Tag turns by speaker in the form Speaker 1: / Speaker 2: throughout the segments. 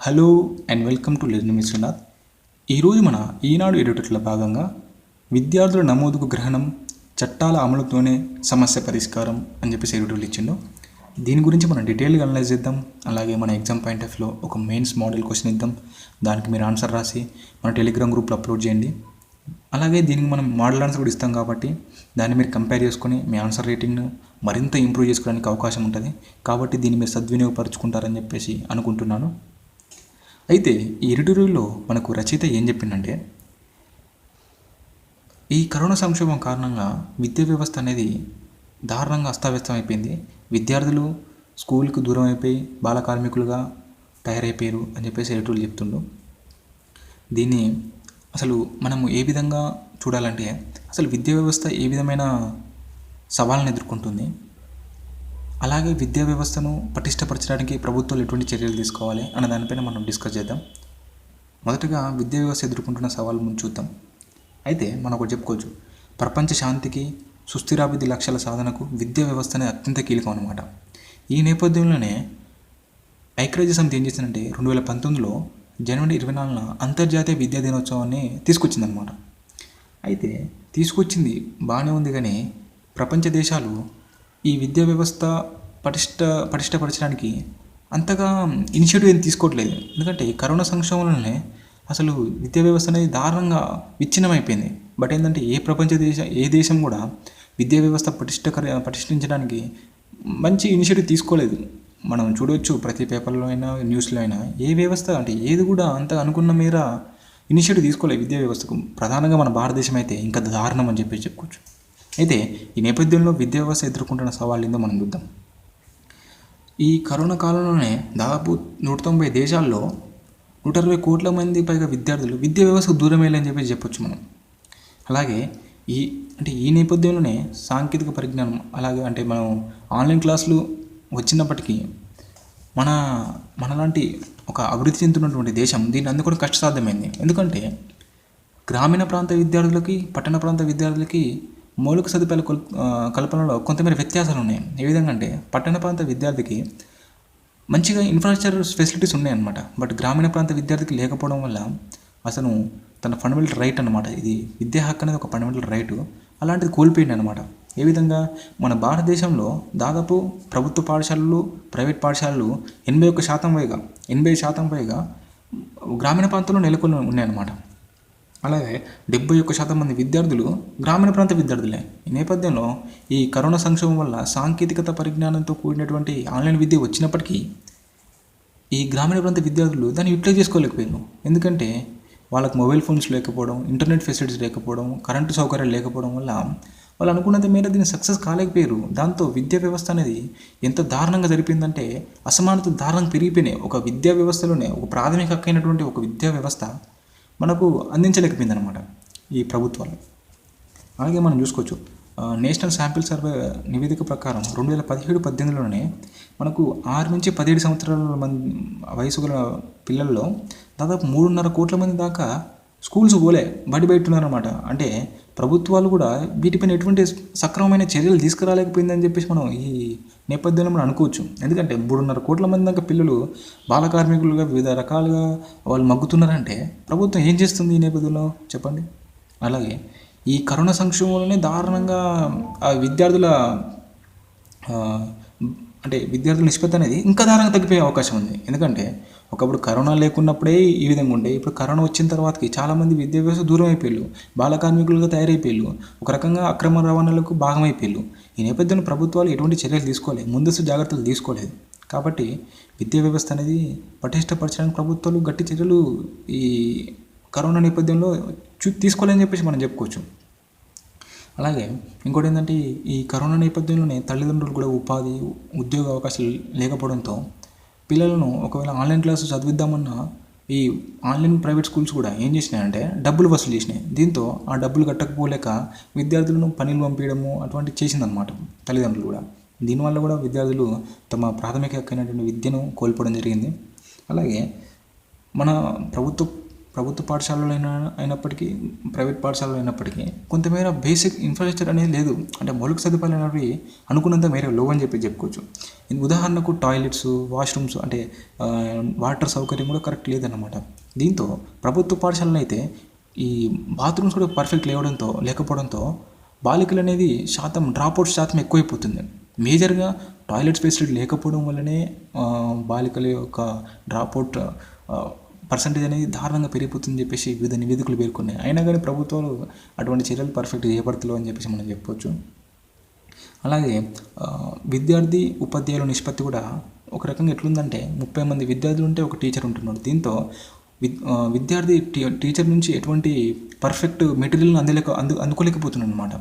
Speaker 1: Hello and welcome to learning with Srinath. ఈరోజు మన ఈనాడు ఎడిటర్ల భాగంగా విద్యార్థుల నమోదుకు గ్రహణం, చట్టాల అమలుతోనే సమస్య పరిష్కారం అని చెప్పేసి ఎడిటోరియల్ ఇచ్చిండు. దీని గురించి మనం డీటెయిల్గా అనలైజ్ చేద్దాం. అలాగే మన ఎగ్జామ్ పాయింట్ ఆఫ్ వ్యూలో ఒక మెయిన్స్ మోడల్ క్వశ్చన్ ఇద్దాం. దానికి మీరు ఆన్సర్ రాసి మన టెలిగ్రామ్ గ్రూప్లో అప్లోడ్ చేయండి. అలాగే దీనికి మనం మోడల్ ఆన్సర్ కూడా ఇస్తాం కాబట్టి దాన్ని మీరు కంపేర్ చేసుకొని మీ ఆన్సర్ రేటింగ్ను మరింత ఇంప్రూవ్ చేసుకోవడానికి అవకాశం ఉంటుంది. కాబట్టి దీన్ని మీరు సద్వినియోగపరుచుకుంటారని చెప్పేసి అనుకుంటున్నాను. అయితే ఈ ఎడిటోరియల్లో మనకు రచయిత ఏం చెప్పిందంటే, ఈ కరోనా సంక్షోభం కారణంగా విద్యా వ్యవస్థ అనేది దారుణంగా అస్తవ్యస్తం అయిపోయింది. విద్యార్థులు స్కూల్కి దూరం అయిపోయి బాల కార్మికులుగా తయారైపోయారు అని చెప్పేసి ఎడిటోరియల్ చెప్తుండు. దీన్ని అసలు మనము ఏ విధంగా చూడాలంటే, అసలు విద్యా వ్యవస్థ ఏ విధమైన సవాళ్ళను ఎదుర్కొంటుంది, అలాగే విద్యా వ్యవస్థను పటిష్టపరచడానికి ప్రభుత్వాలు ఎటువంటి చర్యలు తీసుకోవాలి అన్న దానిపైన మనం డిస్కస్ చేద్దాం. మొదటగా విద్యా వ్యవస్థ ఎదుర్కొంటున్న సవాళ్ళు ముందు చూద్దాం. అయితే మనం ఒకటి చెప్పుకోవచ్చు, ప్రపంచ శాంతికి, సుస్థిరాభివృద్ధి లక్ష్యాల సాధనకు విద్యా వ్యవస్థ అనేది అత్యంత కీలకం అన్నమాట. ఈ నేపథ్యంలోనే ఐక్యరాజ్య సమితి ఏం చేసిందంటే 2019లో జనవరి 24న అంతర్జాతీయ విద్యా దినోత్సవాన్ని తీసుకొచ్చిందనమాట. అయితే తీసుకొచ్చింది బాగానే ఉంది, కానీ ప్రపంచ దేశాలు ఈ విద్యా వ్యవస్థ పటిష్టపరచడానికి అంతగా ఇనిషియేటివ్ ఏం తీసుకోవట్లేదు. ఎందుకంటే కరోనా సంక్షోభంలోనే అసలు విద్యా వ్యవస్థ అనేది దారుణంగా విచ్ఛిన్నమైపోయింది. బట్ ఏంటంటే ఏ దేశం కూడా విద్యా వ్యవస్థ పటిష్ఠించడానికి మంచి ఇనిషియేటివ్ తీసుకోలేదు. మనం చూడవచ్చు, ప్రతి పేపర్లో అయినా న్యూస్లో అయినా ఏ వ్యవస్థ అంటే ఏది కూడా అంత అనుకున్న మేర ఇనిషియేటివ్ తీసుకోలేదు విద్యా వ్యవస్థకు. ప్రధానంగా మన భారతదేశం అయితే ఇంకా దారుణం అని చెప్పి చెప్పుకోవచ్చు. అయితే ఈ నేపథ్యంలో విద్యా వ్యవస్థ ఎదుర్కొంటున్న సవాళ్ళు ఏందో మనం చూద్దాం. ఈ కరోనా కాలంలోనే దాదాపు 190 దేశాల్లో 160 కోట్ల మంది పైగా విద్యార్థులు విద్యా వ్యవస్థకు దూరం వెళ్ళని చెప్పి చెప్పొచ్చు మనం. అలాగే ఈ నేపథ్యంలోనే సాంకేతిక పరిజ్ఞానం, అలాగే అంటే మనం ఆన్లైన్ క్లాసులు వచ్చినప్పటికీ మనలాంటి ఒక అభివృద్ధి చెందుతున్నటువంటి దేశం దీన్ని అందుకోవడం కష్టసాధ్యమైంది. ఎందుకంటే గ్రామీణ ప్రాంత విద్యార్థులకి, పట్టణ ప్రాంత విద్యార్థులకి మౌలిక సదుపాయాల కల్పనలో కొంతమేర వ్యత్యాసాలు ఉన్నాయి. ఏ విధంగా అంటే పట్టణ ప్రాంత విద్యార్థికి మంచిగా ఇన్ఫ్రాస్ట్రక్చర్ ఫెసిలిటీస్ ఉన్నాయన్నమాట. బట్ గ్రామీణ ప్రాంత విద్యార్థికి లేకపోవడం వల్ల అసలు తన ఫండమెంటల్ రైట్ అనమాట, ఇది విద్యా హక్కు అనేది ఒక ఫండమెంటల్ రైటు, అలాంటిది కోల్పోయింది అనమాట. ఏ విధంగా మన భారతదేశంలో దాదాపు ప్రభుత్వ పాఠశాలలు, ప్రైవేట్ పాఠశాలలు 80% పైగా గ్రామీణ ప్రాంతంలో నెలకొని ఉన్నాయన్నమాట. అలాగే 71% మంది విద్యార్థులు గ్రామీణ ప్రాంత విద్యార్థులే. ఈ నేపథ్యంలో ఈ కరోనా సంక్షోభం వల్ల సాంకేతికత పరిజ్ఞానంతో కూడినటువంటి ఆన్లైన్ విద్య వచ్చినప్పటికీ ఈ గ్రామీణ ప్రాంత విద్యార్థులు దాన్ని యూటిలైజ్ చేసుకోలేకపోయారు. ఎందుకంటే వాళ్ళకు మొబైల్ ఫోన్స్ లేకపోవడం, ఇంటర్నెట్ ఫెసిలిటీస్ లేకపోవడం, కరెంటు సౌకర్యాలు లేకపోవడం వల్ల వాళ్ళు అనుకున్నంత మేర దీన్ని సక్సెస్ కాలేకపోయారు. దాంతో విద్యా వ్యవస్థ అనేది ఎంత దారుణంగా జరిపిందంటే అసమానతలు దారుణంగా పెరిగిపోయినాయి. ఒక విద్యా వ్యవస్థలోనే ఒక ప్రాథమిక హక్కు అయినటువంటి ఒక విద్యా వ్యవస్థ మనకు అందించలేకపోయింది అనమాట ఈ ప్రభుత్వాలు. అలాగే మనం చూసుకోవచ్చు, నేషనల్ శాంపిల్ సర్వే నివేదిక ప్రకారం 2017-18లోనే మనకు 6 నుంచి 17 సంవత్సరాల వయసు గల పిల్లల్లో దాదాపు 3.5 కోట్ల మంది దాకా స్కూల్స్ బడి బయట ఉన్నారన్నమాట. అంటే ప్రభుత్వాలు కూడా వీటిపైన ఎటువంటి సక్రమమైన చర్యలు తీసుకురాలేకపోయిందని చెప్పేసి మనం ఈ నేపథ్యంలో మనం అనుకోవచ్చు. ఎందుకంటే 3.5 కోట్ల మంది దాకా పిల్లలు బాల కార్మికులుగా వివిధ రకాలుగా వాళ్ళు మగ్గుతున్నారంటే ప్రభుత్వం ఏం చేస్తుంది ఈ నేపథ్యంలో చెప్పండి. అలాగే ఈ కరోనా సంక్షోభంలోనే దారుణంగా విద్యార్థుల నిష్పత్తి అనేది ఇంకా దారుణంగా తగ్గిపోయే అవకాశం ఉంది. ఎందుకంటే ఒకప్పుడు కరోనా లేకున్నప్పుడే ఈ విధంగా ఉండే, ఇప్పుడు కరోనా వచ్చిన తర్వాతకి చాలామంది విద్యా వ్యవస్థ దూరం అయిపోయారు, బాల కార్మికులుగా తయారైపోయారు, ఒక రకంగా అక్రమ రవాణాలకు భాగమైపోయారు. ఈ నేపథ్యంలో ప్రభుత్వాలు ఎటువంటి చర్యలు తీసుకోలేదు, ముందస్తు జాగ్రత్తలు తీసుకోలేదు. కాబట్టి విద్యా వ్యవస్థ అనేది పటిష్టపరచడానికి ప్రభుత్వాలు గట్టి చర్యలు ఈ కరోనా నేపథ్యంలో తీసుకోలేదని చెప్పేసి మనం చెప్పుకోవచ్చు. అలాగే ఇంకోటి ఏంటంటే ఈ కరోనా నేపథ్యంలోనే తల్లిదండ్రులు కూడా ఉద్యోగ అవకాశాలు లేకపోవడంతో పిల్లలను ఒకవేళ ఆన్లైన్ క్లాసు చదివిద్దామన్నా ఈ ఆన్లైన్ ప్రైవేట్ స్కూల్స్ కూడా ఏం చేసినాయంటే డబ్బులు వసూలు చేసినాయి. దీంతో ఆ డబ్బులు కట్టకపోలేక విద్యార్థులను పనులు పంపించడము అటువంటివి చేసిందనమాట తల్లిదండ్రులు కూడా. దీనివల్ల కూడా విద్యార్థులు తమ ప్రాథమిక హక్కైనటువంటి విద్యను కోల్పోవడం జరిగింది. అలాగే మన ప్రభుత్వ ప్రభుత్వ పాఠశాలలు అయినప్పటికీ ప్రైవేట్ పాఠశాలలు అయినప్పటికీ కొంతమేర బేసిక్ ఇన్ఫ్రాస్ట్రక్చర్ అనేది లేదు. అంటే మౌలిక సదుపాయాలు అనేవి అనుకున్నంత మేర లో అని చెప్పుకోవచ్చు. ఉదాహరణకు టాయిలెట్స్, వాష్రూమ్స్ అంటే వాటర్ సౌకర్యం కూడా కరెక్ట్ లేదన్నమాట. దీంతో ప్రభుత్వ పాఠశాలలో అయితే ఈ బాత్రూమ్స్ కూడా పర్ఫెక్ట్ లేకపోవడంతో బాలికలు అనేది డ్రాప్అవుట్ శాతం ఎక్కువైపోతుంది. మేజర్గా టాయిలెట్ ఫెసిలిటీ లేకపోవడం వల్లనే బాలికల యొక్క డ్రాప్అవుట్ పర్సంటేజ్ అనేది దారుణంగా పెరిగిపోతుందని చెప్పేసి వివిధ నివేదికలు పేర్కొన్నాయి. అయినా కానీ ప్రభుత్వాలు అటువంటి చర్యలు పర్ఫెక్ట్గా చేపడతలేవు అని చెప్పేసి మనం చెప్పవచ్చు. అలాగే విద్యార్థి ఉపాధ్యాయుల నిష్పత్తి కూడా ఒక రకంగా ఎట్లుందంటే 30 మంది విద్యార్థులు ఉంటే ఒక టీచర్ ఉంటున్నాడు. దీంతో విద్యార్థి టీచర్ నుంచి ఎటువంటి పర్ఫెక్ట్ మెటీరియల్ని అందుకోలేకపోతున్నాడు అనమాట.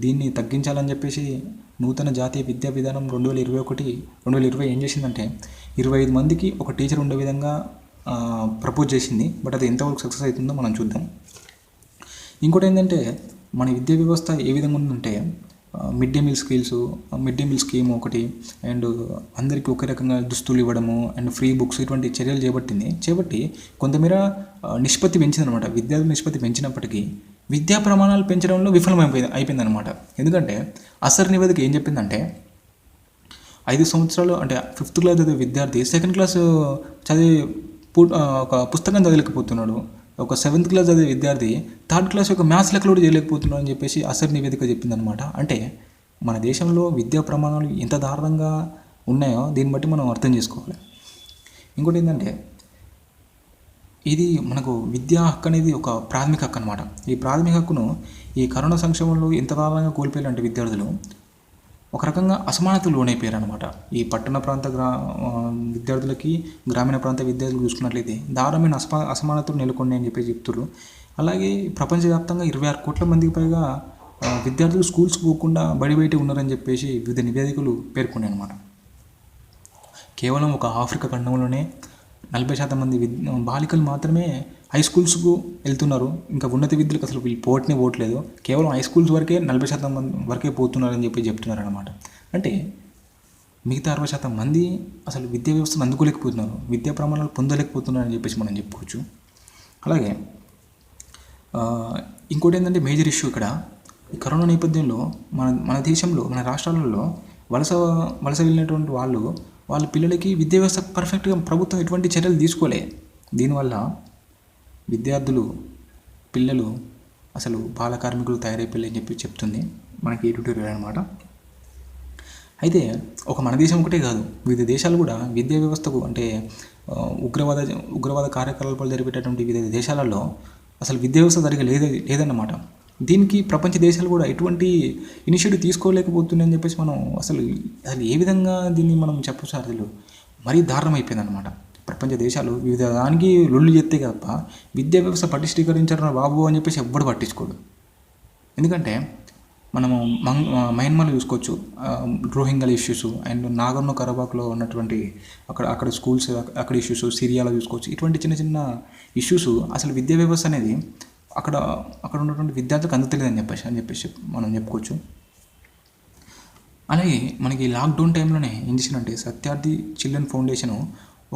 Speaker 1: దీన్ని తగ్గించాలని చెప్పేసి నూతన జాతీయ విద్యా విధానం 2020 ఏం చేసిందంటే 25 మందికి ఒక టీచర్ ఉండే విధంగా ప్రపోజ్ చేసింది. బట్ అది ఎంతవరకు సక్సెస్ అవుతుందో మనం చూద్దాం. ఇంకోటి ఏంటంటే మన విద్యా వ్యవస్థ ఏ విధంగా ఉందంటే మిడ్ డే మీల్ స్కీమ్ ఒకటి, అండ్ అందరికీ ఒకే రకంగా దుస్తులు ఇవ్వడము అండ్ ఫ్రీ బుక్స్ ఇటువంటి చర్యలు చేపట్టి కొంతమేర నిష్పత్తి పెంచిందనమాట. విద్యార్థుల నిష్పత్తి పెంచినప్పటికీ విద్యా ప్రమాణాలు పెంచడంలో అయిపోయిందనమాట. ఎందుకంటే అసర్ నివేదిక ఏం చెప్పిందంటే 5 సంవత్సరాలు అంటే 5th క్లాస్ చదివే విద్యార్థి 2nd క్లాస్ చదివే ఒక పుస్తకం చదవలేకపోతున్నాడు. ఒక 7th క్లాస్ చదివే విద్యార్థి 3rd క్లాస్ యొక్క మ్యాథ్స్ లెక్కలు కూడా చేయలేకపోతున్నాడు అని చెప్పేసి అసర్ నివేదిక చెప్పిందనమాట. అంటే మన దేశంలో విద్యా ప్రమాణాలు ఎంత దారుణంగా ఉన్నాయో దీన్ని బట్టి మనం అర్థం చేసుకోవాలి. ఇంకోటి ఏంటంటే ఇది మనకు విద్యా హక్కు అనేది ఒక ప్రాథమిక హక్కు అనమాట. ఈ ప్రాథమిక హక్కును ఈ కరోనా సంక్షోభంలో ఎంత దారుణంగా కోల్పోయారంటే విద్యార్థులు ఒక రకంగా అసమానతలు లోనైపోయారు అనమాట. ఈ పట్టణ ప్రాంత విద్యార్థులకి గ్రామీణ ప్రాంత విద్యార్థులు చూసుకున్నట్లయితే దారుణమైన అసమానతలు నెలకొన్నాయి అని చెప్పి చెప్తున్నారు. అలాగే ప్రపంచవ్యాప్తంగా 26 కోట్ల మందికి పైగా విద్యార్థులు స్కూల్స్ పోకుండా బయట ఉన్నారని చెప్పేసి వివిధ నివేదికలు పేర్కొన్నాయి అనమాట. కేవలం ఒక ఆఫ్రికా ఖండంలోనే 40% మంది బాలికలు మాత్రమే హై స్కూల్స్కు వెళ్తున్నారు. ఇంకా ఉన్నత విద్యలకు అసలు వీళ్ళు పోవట్లేదు. కేవలం హై స్కూల్స్ వరకే 40% మంది వరకే పోతున్నారని చెప్పి చెప్తున్నారు అనమాట. అంటే మిగతా 60% మంది అసలు విద్యా వ్యవస్థను అందుకోలేకపోతున్నారు, విద్యా ప్రమాణాలు పొందలేకపోతున్నారని చెప్పేసి మనం చెప్పుకోవచ్చు. అలాగే ఇంకోటి ఏంటంటే మేజర్ ఇష్యూ ఇక్కడ ఈ కరోనా నేపథ్యంలో మన దేశంలో మన రాష్ట్రాలలో వలస వెళ్ళినటువంటి వాళ్ళ పిల్లలకి విద్యా వ్యవస్థ పర్ఫెక్ట్గా ప్రభుత్వం ఎటువంటి చర్యలు తీసుకోలే. దీనివల్ల విద్యార్థులు పిల్లలు అసలు బాల కార్మికులు తయారైపోయారని చెప్పి చెప్తుంది మనకి ఎడిటోరియల్ అనమాట. అయితే మన దేశం ఒకటే కాదు, వివిధ దేశాలు కూడా విద్యా వ్యవస్థకు అంటే ఉగ్రవాద కార్యకలాపాలు జరిపేటటువంటి వివిధ దేశాలలో అసలు విద్యా వ్యవస్థ సరిగా లేదన్నమాట. దీనికి ప్రపంచ దేశాలు కూడా ఎటువంటి ఇనిషియేటివ్ తీసుకోలేకపోతున్నాయని చెప్పేసి మనం అసలు ఏ విధంగా దీన్ని మనం చెప్పచ్చు అసలు మరీ దారుణం అయిపోయిందన్నమాట. ప్రపంచ దేశాలు వివిధ దానికి లొల్లు చేస్తే తప్ప విద్యా వ్యవస్థ పటిష్టీకరించారు బాబు అని చెప్పేసి ఎవ్వడు పట్టించుకోడు. ఎందుకంటే మనము మయన్మార్లో చూసుకోవచ్చు రోహింగ్యాల ఇష్యూస్, అండ్ నాగర్నో కరాబాక్లో ఉన్నటువంటి అక్కడ స్కూల్స్ అక్కడ ఇష్యూస్, సిరియాలో చూసుకోవచ్చు. ఇటువంటి చిన్న ఇష్యూస్ అసలు విద్యా వ్యవస్థ అనేది అక్కడ ఉన్నటువంటి విద్యార్థులకు అందుతలేదని చెప్పేసి మనం చెప్పుకోవచ్చు. అలాగే మనకి లాక్డౌన్ టైంలోనే ఏం చేసిందంటే సత్యార్థి చిల్డ్రన్ ఫౌండేషన్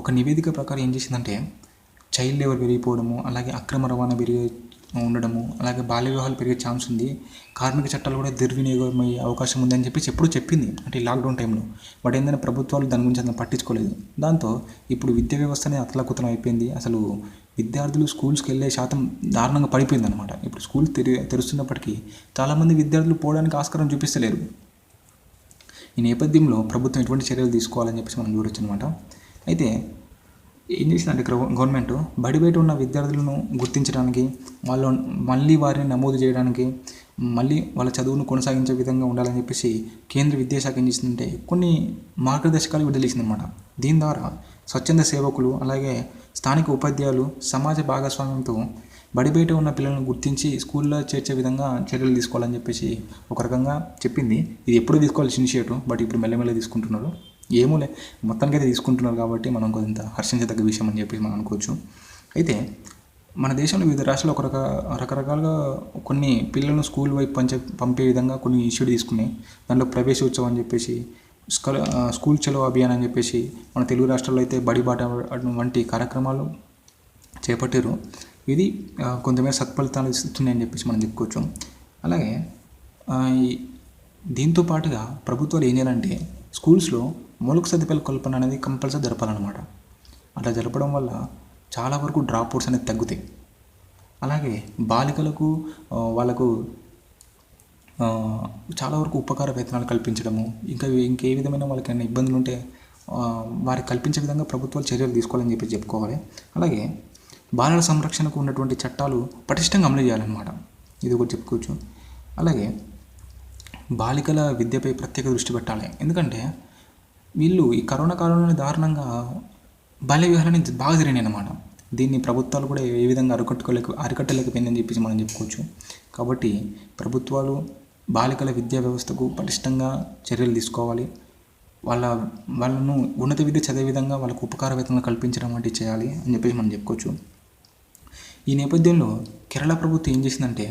Speaker 1: ఒక నివేదిక ప్రకారం ఏం చేసిందంటే చైల్డ్ లేబర్ పెరిగిపోవడము, అలాగే అక్రమ రవాణా ఉండడము, అలాగే బాల్య వివాహాలు పెరిగే ఛాన్స్ ఉంది, కార్మిక చట్టాలు కూడా దుర్వినియోగమయ్యే అవకాశం ఉందని చెప్పేసి ఎప్పుడూ చెప్పింది అంటే లాక్డౌన్ టైంలో. బట్ ఏంటంటే ప్రభుత్వాలు దాని గురించి అంత పట్టించుకోలేదు. దాంతో ఇప్పుడు విద్యా వ్యవస్థ అనేది అతలాకుతలం అయిపోయింది. అసలు విద్యార్థులు స్కూల్స్కి వెళ్ళే శాతం దారుణంగా పడిపోయింది అనమాట. ఇప్పుడు స్కూల్ తెరుస్తున్నప్పటికీ చాలామంది విద్యార్థులు పోవడానికి ఆస్కారం చూపిస్తలేరు. ఈ నేపథ్యంలో ప్రభుత్వం ఎటువంటి చర్యలు తీసుకోవాలని చెప్పేసి మనం చూడొచ్చు అనమాట. అయితే ఏం చేసిందంటే గవర్నమెంట్ బయట ఉన్న విద్యార్థులను గుర్తించడానికి, మళ్ళీ వారిని నమోదు చేయడానికి, మళ్ళీ వాళ్ళ చదువును కొనసాగించే విధంగా ఉండాలని చెప్పేసి కేంద్ర విద్యాశాఖ ఏం చేసిందంటే కొన్ని మార్గదర్శకాలు విడుదల చేసిందనమాట. దీని ద్వారా స్వచ్ఛంద సేవకులు, అలాగే స్థానిక ఉపాధ్యాయులు సమాజ భాగస్వామ్యంతో బయట ఉన్న పిల్లలను గుర్తించి స్కూల్లో చేర్చే విధంగా చర్యలు తీసుకోవాలని చెప్పేసి ఒక రకంగా చెప్పింది. ఇది ఎప్పుడూ తీసుకోవాల్సిన ఇనిషియేటివ్, బట్ ఇప్పుడు మెల్లమెల్ల తీసుకుంటున్నారు. ఏమోలే మొత్తానికి అయితే తీసుకుంటున్నారు కాబట్టి మనం కొంత హర్షించదగ్గ విషయం అని చెప్పి మనం అనుకోవచ్చు. అయితే మన దేశంలో వివిధ రాష్ట్రాలు రకరకాలుగా కొన్ని పిల్లలను స్కూల్ వైపు పంపే విధంగా కొన్ని ఇష్యూలు తీసుకున్నాయి. దాంట్లో ప్రవేశోత్సవం అని చెప్పేసి, స్కూల్ చలో అభియాన్ అని చెప్పేసి, మన తెలుగు రాష్ట్రాల్లో అయితే బడిబాట వంటి కార్యక్రమాలు చేపట్టారు. ఇది కొంతమేర సత్ఫలితాలు ఇస్తున్నాయని చెప్పేసి మనం చెప్పుకోవచ్చు. అలాగే ఈ దీంతో పాటుగా ప్రభుత్వాలు ఏం చేయాలంటే స్కూల్స్లో మౌలిక సదుపాయాల కల్పన అనేది కంపల్సరీ జరపాలన్నమాట. అట్లా జరపడం వల్ల చాలా వరకు డ్రాప్ అవుట్స్ అనేది తగ్గుతాయి. అలాగే బాలికలకు వాళ్ళకు చాలా వరకు ఉపకార వేతనాలు కల్పించడము, ఇంకే విధమైన వాళ్ళకి ఏమైనా ఇబ్బందులు ఉంటే వారికి కల్పించే విధంగా ప్రభుత్వాలు చర్యలు తీసుకోవాలని చెప్పి చెప్పుకోవాలి. అలాగే బాలల సంరక్షణకు ఉన్నటువంటి చట్టాలు పటిష్టంగా అమలు చేయాలన్నమాట. ఇది ఒకటి చెప్పుకోవచ్చు. అలాగే బాలికల విద్యపై ప్రత్యేక దృష్టి పెట్టాలి. ఎందుకంటే వీళ్ళు ఈ కరోనా కాలంలో దారుణంగా బాల్య విహారాన్ని బాగా జరిగినాయి అన్నమాట. దీన్ని ప్రభుత్వాలు కూడా ఏ విధంగా అరికట్టలేకపోయిందని చెప్పేసి మనం చెప్పుకోవచ్చు. కాబట్టి ప్రభుత్వాలు బాలికల విద్యా వ్యవస్థకు పటిష్టంగా చర్యలు తీసుకోవాలి. వాళ్ళను ఉన్నత విద్య చదివే విధంగా వాళ్ళకు ఉపకార వేతనాలు కల్పించడం వంటివి చేయాలి అని చెప్పేసి మనం చెప్పుకోవచ్చు. ఈ నేపథ్యంలో కేరళ ప్రభుత్వం ఏం చేసిందంటే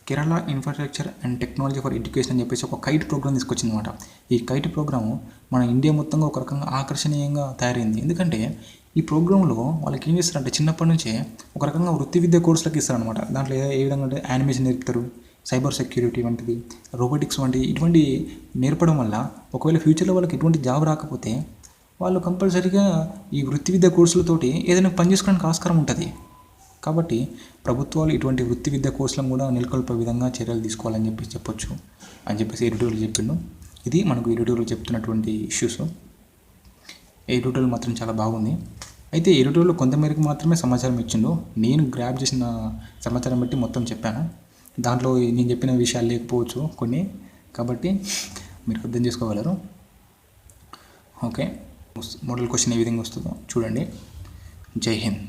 Speaker 1: Kerala infrastructure and technology for education అని చెప్పేసి ఒక కైట్ ప్రోగ్రామ్ తీసుకొచ్చిందన్నమాట. ఈ కైట్ ప్రోగ్రాము మన ఇండియా మొత్తంగా ఒక రకంగా ఆకర్షణీయంగా తయారైంది. ఎందుకంటే ఈ ప్రోగ్రాంలో వాళ్ళకి ఏం చేస్తారంటే చిన్నప్పటి నుంచే ఒక రకంగా వృత్తి విద్య కోర్సులకు ఇస్తారనమాట. దాంట్లో ఏ విధంగా అంటే యానిమేషన్ నేర్పుతారు, సైబర్ సెక్యూరిటీ వంటిది, రోబోటిక్స్ వంటివి ఇటువంటి నేర్పడం వల్ల ఒకవేళ ఫ్యూచర్లో వాళ్ళకి ఎటువంటి జాబ్ రాకపోతే వాళ్ళు కంపల్సరీగా ఈ వృత్తి విద్య కోర్సులతోటి ఏదైనా పని చేసుకోవడానికి ఆస్కారం ఉంటుంది. కాబట్టి ప్రభుత్వాలు ఇటువంటి వృత్తి విద్య కోర్సులను కూడా నెలకొల్పే విధంగా చర్యలు తీసుకోవాలని చెప్పొచ్చు అని చెప్పేసి ఎడిటోరియల్ చెప్పిండు. ఇది మనకు ఎడిటోరియల్ చెప్తున్నటువంటి ఇష్యూస్. ఎడిటోరియల్ మాత్రం చాలా బాగుంది. అయితే ఎడిటోరియల్ కొంతమేరకు మాత్రమే సమాచారం ఇచ్చిండు. నేను గ్రాప్ చేసిన సమాచారం బట్టి మొత్తం చెప్పాను. దాంట్లో నేను చెప్పిన విషయాలు లేకపోవచ్చు కొన్ని, కాబట్టి మీరు అర్థం చేసుకోగలరు. ఓకే, మోడల్ క్వశ్చన్ ఏ విధంగా వస్తుందో చూడండి. జై హింద్.